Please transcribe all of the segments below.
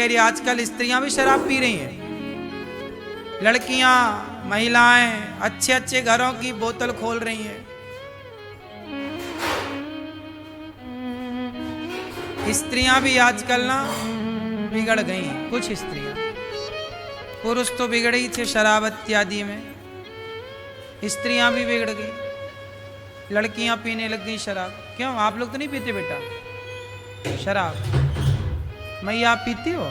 कह रही है आजकल स्त्रियां भी शराब पी रही हैं। लड़कियां, महिलाएं अच्छे अच्छे घरों की बोतल खोल रही हैं। स्त्रियां भी आजकल ना बिगड़ गई, कुछ स्त्रियां। पुरुष तो बिगड़े ही थे शराब इत्यादि में, स्त्रियां भी बिगड़ गई, लड़कियां पीने लग गई शराब। क्यों, आप लोग तो नहीं पीते बेटा शराब? मैया आप पीती हो?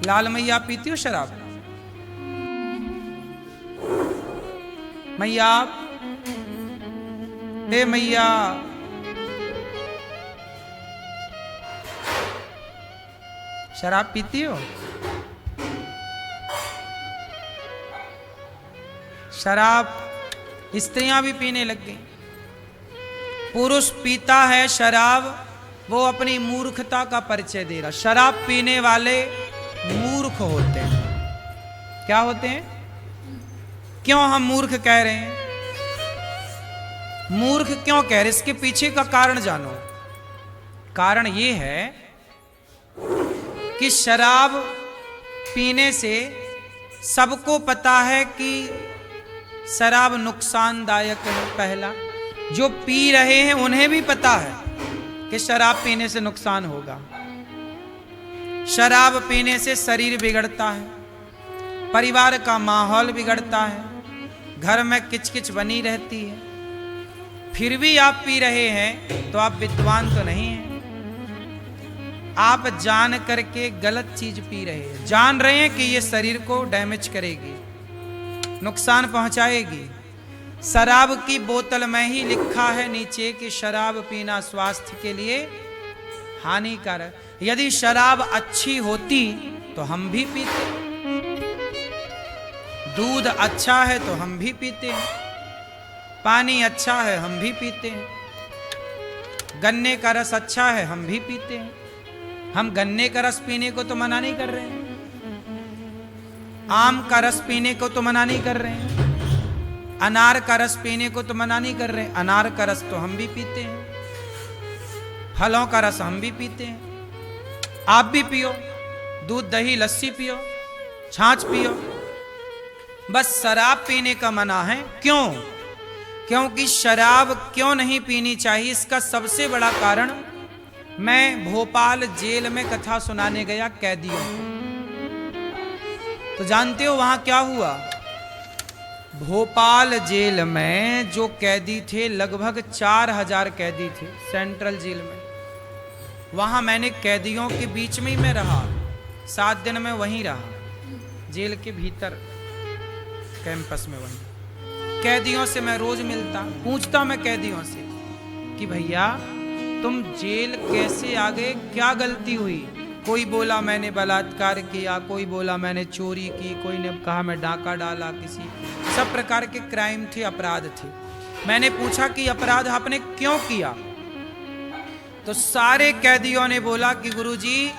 लाल मैया आप पीती हो शराब? मैया आप, हे मैया, शराब पीती हो? शराब स्त्रियां भी पीने लग गई। पुरुष पीता है शराब, वो अपनी मूर्खता का परिचय दे रहा। शराब पीने वाले मूर्ख होते हैं। क्या होते हैं? क्यों हम मूर्ख कह रहे हैं? मूर्ख क्यों कह रहे, इसके पीछे का कारण जानो। कारण ये है कि शराब पीने से सबको पता है कि शराब नुकसानदायक है। पहला, जो पी रहे हैं उन्हें भी पता है कि शराब पीने से नुकसान होगा। शराब पीने से शरीर बिगड़ता है, परिवार का माहौल बिगड़ता है, घर में किचकिच बनी रहती है। फिर भी आप पी रहे हैं तो आप विद्वान तो नहीं हैं। आप जान करके गलत चीज पी रहे हैं, जान रहे हैं कि ये शरीर को डैमेज करेगी, नुकसान पहुंचाएगी। शराब की बोतल में ही लिखा है नीचे कि शराब पीना स्वास्थ्य के लिए हानिकारक। यदि शराब अच्छी होती तो हम भी पीते, दूध अच्छा है तो हम भी पीते हैं, पानी अच्छा है हम भी पीते हैं, गन्ने का रस अच्छा है हम भी पीते हैं। हम गन्ने का रस पीने को तो मना नहीं कर रहे हैं, आम का रस पीने को तो मना नहीं कर रहे हैं, अनार का रस पीने को तो मना नहीं कर रहे हैं। अनार का रस तो हम भी पीते हैं, फलों का रस हम भी पीते हैं। आप भी पियो, दूध दही लस्सी पियो, छाछ पियो, बस शराब पीने का मना है। क्यों? क्योंकि शराब क्यों नहीं पीनी चाहिए, इसका सबसे बड़ा कारण, मैं भोपाल जेल में कथा सुनाने गया कैदियों को, तो जानते हो वहां क्या हुआ? भोपाल जेल में जो कैदी थे, लगभग 4000 कैदी थे सेंट्रल जेल में। वहां मैंने कैदियों के बीच में ही मैं रहा, 7 दिन में वहीं रहा, जेल के भीतर कैंपस में। वहीं कैदियों से मैं रोज मिलता, पूछता मैं कैदियों से कि भैया तुम जेल कैसे आ गए, क्या गलती हुई? कोई बोला मैंने बलात्कार किया, कोई बोला मैंने चोरी की, कोई ने कहा मैं डाका डाला, किसी सब प्रकार के क्राइम थे, अपराध थे। मैंने पूछा कि अपराध आपने क्यों किया? तो सारे कैदियों ने बोला कि गुरुजी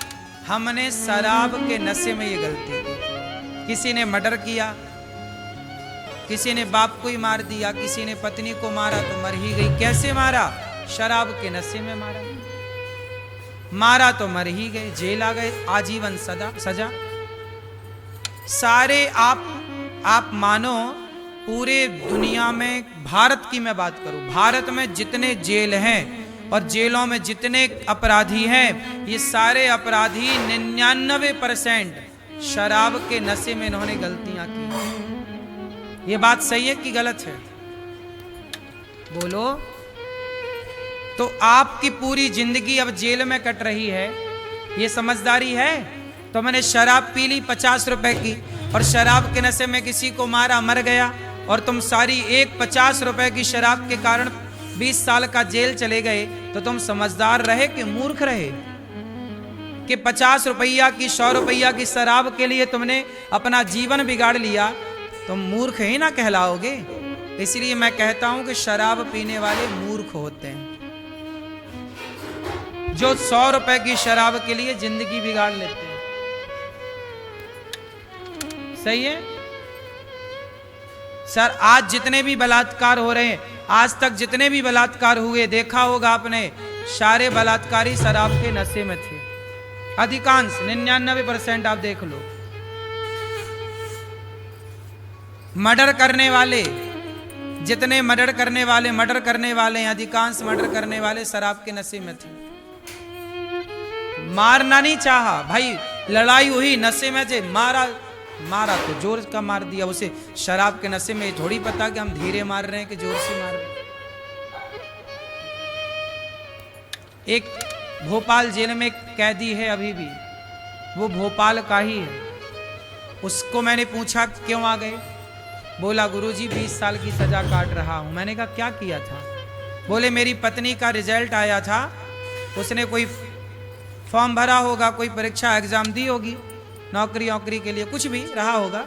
हमने शराब के नशे में ये गलती की। किसी ने मर्डर किया, किसी ने बाप को ही मार दिया, किसी ने पत्नी को मारा तो मर ही गई। कैसे मारा? शराब के नशे में मारा। मारा तो मर ही गए, जेल आ गए, आजीवन सजा। सारे आप मानो पूरे दुनिया में, भारत की मैं बात करूं, भारत में जितने जेल हैं और जेलों में जितने अपराधी हैं, ये सारे अपराधी 99% शराब के नशे में इन्होंने गलतियां की। ये बात सही है कि गलत है? बोलो। तो आपकी पूरी जिंदगी अब जेल में कट रही है, ये समझदारी है? तो मैंने शराब पी ली 50 रुपए की, और शराब के नशे में किसी को मारा, मर गया, और तुम सारी एक 50 रुपए की शराब के कारण 20 साल का जेल चले गए, तो तुम समझदार रहे कि मूर्ख रहे? कि 50 रुपया की, 100 रुपया की शराब के लिए तुमने अपना जीवन बिगाड़ लिया, तुम मूर्ख ही ना कहलाओगे? इसलिए मैं कहता हूं कि शराब पीने वाले मूर्ख होते हैं, जो 100 रुपए की शराब के लिए जिंदगी बिगाड़ लेते हैं। सही है? सर आज जितने भी बलात्कार हो रहे हैं, आज तक जितने भी बलात्कार हुए, देखा होगा आपने, सारे बलात्कारी शराब के नशे में थे। अधिकांश 99% आप देख लो। मर्डर करने वाले, जितने मर्डर करने वाले हैं, अधिकांश मर्डर करने वाले शराब के नशे में थे। मारना नहीं चाहा भाई, लड़ाई हुई, नशे में थे, मारा तो जोर का मार दिया उसे। शराब के नशे में थोड़ी पता कि हम धीरे मार रहे हैं कि जोर से मार रहे हैं। एक भोपाल जेल में कैदी है अभी भी, वो भोपाल का ही है। उसको मैंने पूछा क्यों आ गए? बोला गुरुजी 20 साल की सजा काट रहा हूं। मैंने कहा क्या किया था? बोले मेरी पत्नी का रिजल्ट आया था, उसने कोई फॉर्म भरा होगा, कोई परीक्षा एग्जाम दी होगी, नौकरी के लिए कुछ भी रहा होगा।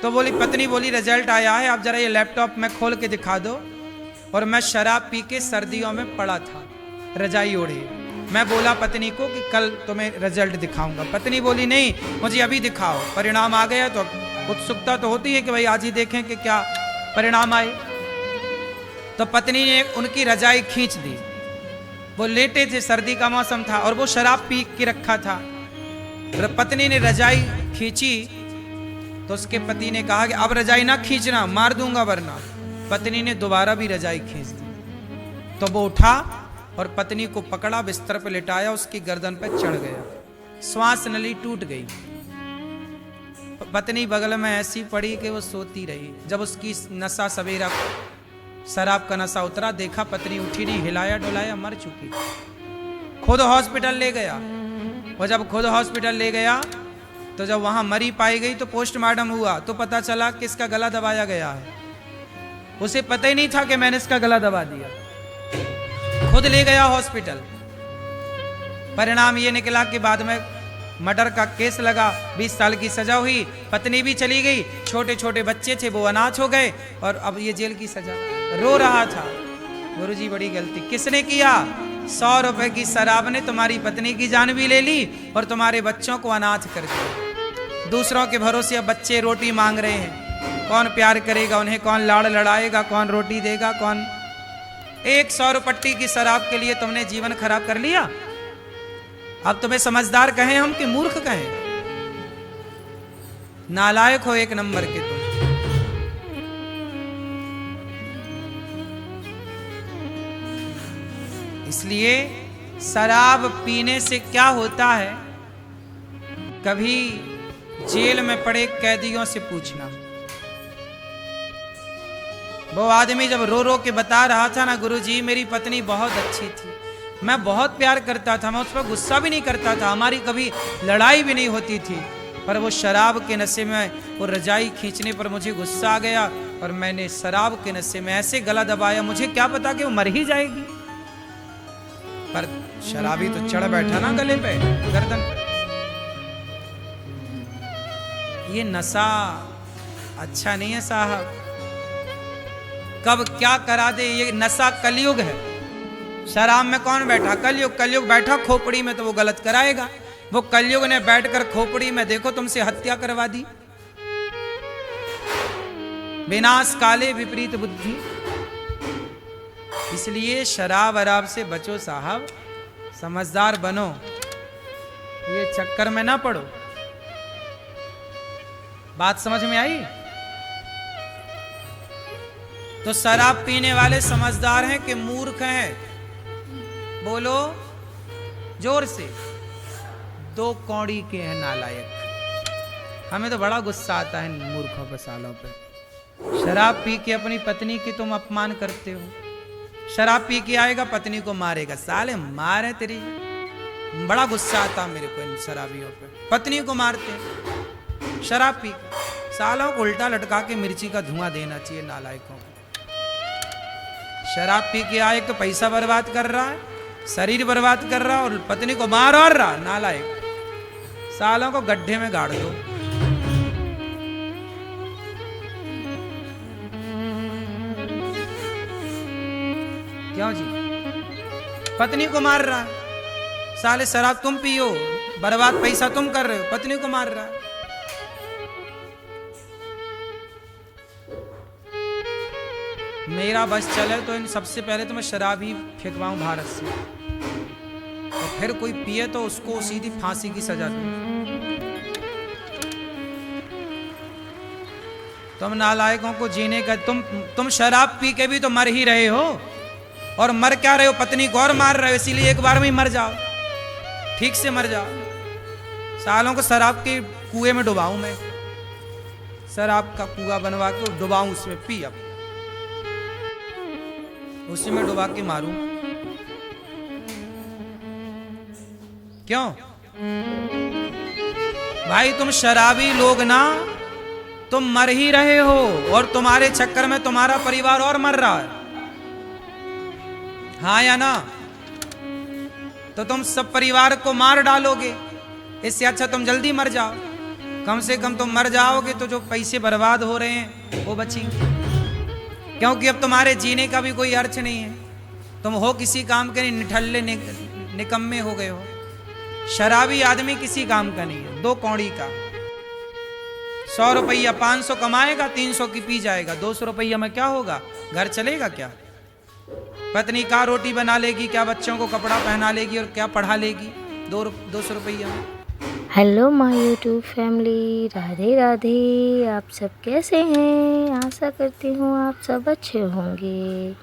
तो बोली, पत्नी बोली रिजल्ट आया है, आप जरा ये लैपटॉप में खोल के दिखा दो। और मैं शराब पी के सर्दियों में पड़ा था, रजाई ओढ़े। मैं बोला पत्नी को कि कल तुम्हें रिजल्ट दिखाऊंगा। पत्नी बोली नहीं, मुझे अभी दिखाओ। परिणाम आ गया तो उत्सुकता तो होती है कि भाई आज ही देखें कि क्या परिणाम आए। तो पत्नी ने उनकी रजाई खींच दी। वो लेटे थे, सर्दी का मौसम था और वो शराब पी के रखा था। पत्नी ने रजाई खींची तो उसके पति ने कहा कि अब रजाई ना खींचना, मार दूंगा वरना। पत्नी ने दोबारा भी रजाई खींच दी। तो वो उठा और पत्नी को पकड़ा, बिस्तर पर लिटाया, उसकी गर्दन पर चढ़ गया। श्वास नली टूट गई। पत्नी बगल में ऐसी पड़ी कि वो सोती रही। जब उसकी नशा सवेरा शराब का नशा उतरा, देखा पत्नी उठी नहीं, हिलाया डुलाया, मर चुकी। खुद हॉस्पिटल ले गया। और जब खुद हॉस्पिटल ले गया तो जब वहां मरी पाई गई तो पोस्टमार्टम हुआ तो पता चला कि इसका गला दबाया गया है। उसे पता ही नहीं था कि मैंने इसका गला दबा दिया। खुद ले गया हॉस्पिटल। परिणाम ये निकला कि बाद में मर्डर का केस लगा, 20 साल की सजा हुई, पत्नी भी चली गई, छोटे छोटे बच्चे थे वो अनाथ हो गए और अब ये जेल की सजा। रो रहा था, गुरुजी बड़ी गलती किसने किया? 100 रुपए की शराब ने तुम्हारी पत्नी की जान भी ले ली और तुम्हारे बच्चों को अनाथ कर दिया। दूसरों के भरोसे अब बच्चे रोटी मांग रहे हैं। कौन प्यार करेगा उन्हें? कौन लाड़ लड़ाएगा? कौन रोटी देगा? कौन? एक 100 रुपट्टी की शराब के लिए तुमने जीवन खराब कर लिया। अब तुम्हें समझदार कहें हम कि मूर्ख कहें? नालायक हो एक नंबर के तुम। इसलिए शराब पीने से क्या होता है, कभी जेल में पड़े कैदियों से पूछना। वो आदमी जब रो रो के बता रहा था ना, गुरुजी मेरी पत्नी बहुत अच्छी थी, मैं बहुत प्यार करता था, मैं उस पर गुस्सा भी नहीं करता था, हमारी कभी लड़ाई भी नहीं होती थी, पर वो शराब के नशे में वो रजाई खींचने पर मुझे गुस्सा आ गया और मैंने शराब के नशे में ऐसे गला दबाया, मुझे क्या पता कि वो मर ही जाएगी। पर शराबी तो चढ़ बैठा ना गले पे, गर्दन पे। ये नशा अच्छा नहीं है साहब। कब क्या करा दे, ये नशा कलयुग है। शराब में कौन बैठा? कलयुग। कलयुग बैठा खोपड़ी में तो वो गलत कराएगा। वो कलयुग ने बैठकर खोपड़ी में देखो तुमसे हत्या करवा दी। विनाश काले विपरीत बुद्धि। इसलिए शराब वराब से बचो साहब, समझदार बनो, ये चक्कर में ना पड़ो। बात समझ में आई? तो शराब पीने वाले समझदार हैं कि मूर्ख हैं? बोलो जोर से। 2 कौड़ी के हैं नालायक। हमें तो बड़ा गुस्सा आता है मूर्खों पे, सालों पे। शराब पी के अपनी पत्नी की तुम अपमान करते हो। शराब पी के आएगा पत्नी को मारेगा, साले मारे तेरी। बड़ा गुस्सा आता मेरे को इन शराबियों पे, पत्नी को मारते शराब पी के। सालों को उल्टा लटका के मिर्ची का धुआं देना चाहिए नालायकों को। शराब पी के आए तो पैसा बर्बाद कर रहा है, शरीर बर्बाद कर रहा और पत्नी को मार और रहा, नालायक। सालों को गड्ढे में गाड़ दो। क्यों जी? पत्नी को मार रहा है, साले शराब तुम पियो, बर्बाद पैसा तुम कर रहे हो, पत्नी को मार रहा है। मेरा बस चले तो इन सबसे पहले तो मैं शराब ही फेंकवाऊं भारत से, और फिर कोई पिए तो उसको सीधी फांसी की सजा दूं। तुम नालायकों को जीने का, तुम शराब पी के भी तो मर ही रहे हो, और मर क्या रहे हो, पत्नी को और मार रहे हो, इसीलिए एक बार में ही मर जाओ, ठीक से मर जाओ। सालों को शराब के कुएं में डुबाऊं मैं, शराब का कुआं बनवा के डुबाऊं, उसमें पी, अब उसी में डुबा के मारूं। क्यों भाई, तुम शराबी लोग ना, तुम मर ही रहे हो, और तुम्हारे चक्कर में तुम्हारा परिवार और मर रहा है, हाँ या ना? तो तुम सब परिवार को मार डालोगे, इससे अच्छा तुम जल्दी मर जाओ। कम से कम तुम मर जाओगे तो जो पैसे बर्बाद हो रहे हैं वो बचेंगे, क्योंकि अब तुम्हारे जीने का भी कोई अर्थ नहीं है। तुम हो किसी काम के नहीं, निठल्ले निकम्मे हो गए हो। शराबी आदमी किसी काम का नहीं है, 2 कौड़ी का। 100 रुपया 500 कमाएगा, 300 की पी जाएगा, 200 रुपया में क्या होगा, घर चलेगा क्या? पत्नी का रोटी बना लेगी क्या, बच्चों को कपड़ा पहना लेगी, और क्या पढ़ा लेगी 200 रुपया में? Hello my YouTube family, Radhe Radhe. आप सब कैसे हैं? आशा करती हूँ आप सब अच्छे होंगे,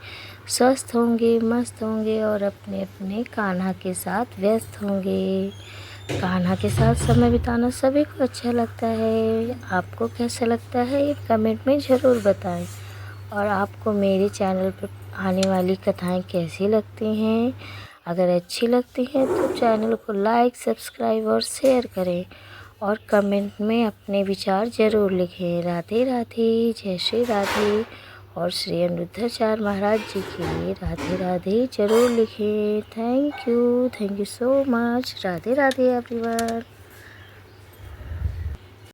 स्वस्थ होंगे, मस्त होंगे, और अपने अपने कान्हा के साथ व्यस्त होंगे। कान्हा के साथ समय बिताना सभी को अच्छा लगता है। आपको कैसा लगता है ये कमेंट में ज़रूर बताएं। और आपको मेरे चैनल पर आने वाली कथाएं कैसी लगती हैं? अगर अच्छी लगती हैं तो चैनल को लाइक, सब्सक्राइब और शेयर करें, और कमेंट में अपने विचार ज़रूर लिखें। राधे राधे, जय श्री राधे, और श्री अनिरुद्धाचार्य महाराज जी के लिए राधे राधे ज़रूर लिखें। Thank you so much. Radhe Radhe everyone.